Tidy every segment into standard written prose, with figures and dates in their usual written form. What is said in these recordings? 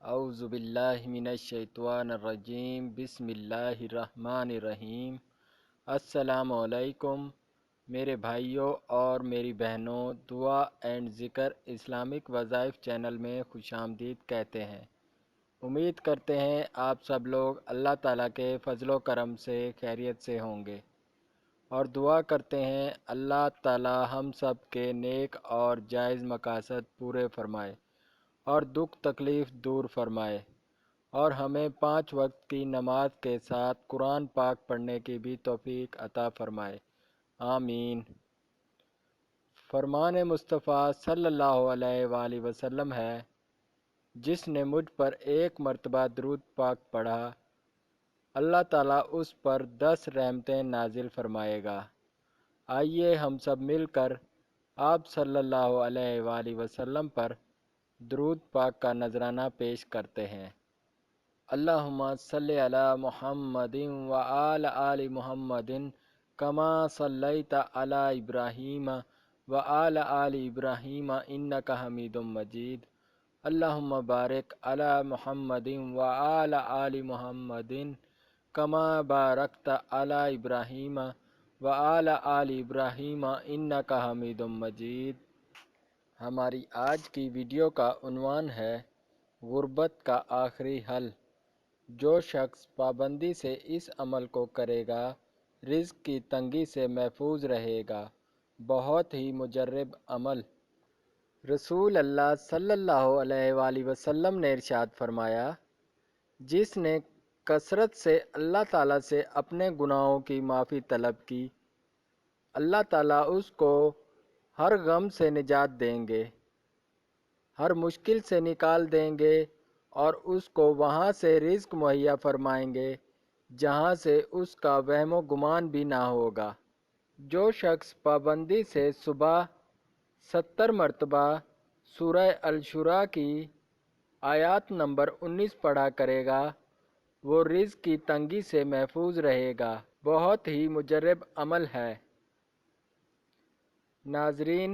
اعوذ باللہ من الشیطان الرجیم بسم اللہ الرحمن الرحیم۔ السلام علیکم میرے بھائیوں اور میری بہنوں، دعا اینڈ ذکر اسلامک وظائف چینل میں خوش آمدید کہتے ہیں۔ امید کرتے ہیں آپ سب لوگ اللہ تعالیٰ کے فضل و کرم سے خیریت سے ہوں گے، اور دعا کرتے ہیں اللہ تعالیٰ ہم سب کے نیک اور جائز مقاصد پورے فرمائے اور دکھ تکلیف دور فرمائے، اور ہمیں 5 وقت کی نماز کے ساتھ قرآن پاک پڑھنے کی بھی توفیق عطا فرمائے، آمین۔ فرمان مصطفیٰ صلی اللہ علیہ وآلہ وسلم ہے، جس نے مجھ پر ایک مرتبہ درود پاک پڑھا، اللہ تعالیٰ اس پر 10 رحمتیں نازل فرمائے گا۔ آئیے ہم سب مل کر آپ صلی اللہ علیہ وآلہ وسلم پر درود پاک کا نذرانہ پیش کرتے ہیں۔ اللہم صلی علی محمد وآل آل محمد کما صلیت علی ابراہیم وآل آل ابراہیم انک حمید مجید۔ اللہم بارک علی محمد وآل آل محمد کما بارکت علی ابراہیم وآل آل ابراہیم انک حمید مجید۔ ہماری آج کی ویڈیو کا عنوان ہے غربت کا آخری حل۔ جو شخص پابندی سے اس عمل کو کرے گا، رزق کی تنگی سے محفوظ رہے گا۔ بہت ہی مجرب عمل۔ رسول اللہ صلی اللہ علیہ وآلہ وسلم نے ارشاد فرمایا، جس نے کثرت سے اللہ تعالیٰ سے اپنے گناہوں کی معافی طلب کی، اللہ تعالیٰ اس کو ہر غم سے نجات دیں گے، ہر مشکل سے نکال دیں گے، اور اس کو وہاں سے رزق مہیا فرمائیں گے جہاں سے اس کا وہم و گمان بھی نہ ہوگا۔ جو شخص پابندی سے صبح 70 مرتبہ سورہ الشورى کی آیات نمبر 19 پڑھا کرے گا، وہ رزق کی تنگی سے محفوظ رہے گا۔ بہت ہی مجرب عمل ہے۔ ناظرین،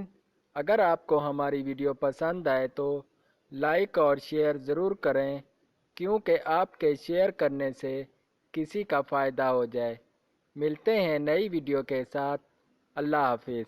اگر آپ کو ہماری ویڈیو پسند آئے تو لائک اور شیئر ضرور کریں، کیونکہ آپ کے شیئر کرنے سے کسی کا فائدہ ہو جائے۔ ملتے ہیں نئی ویڈیو کے ساتھ۔ اللہ حافظ۔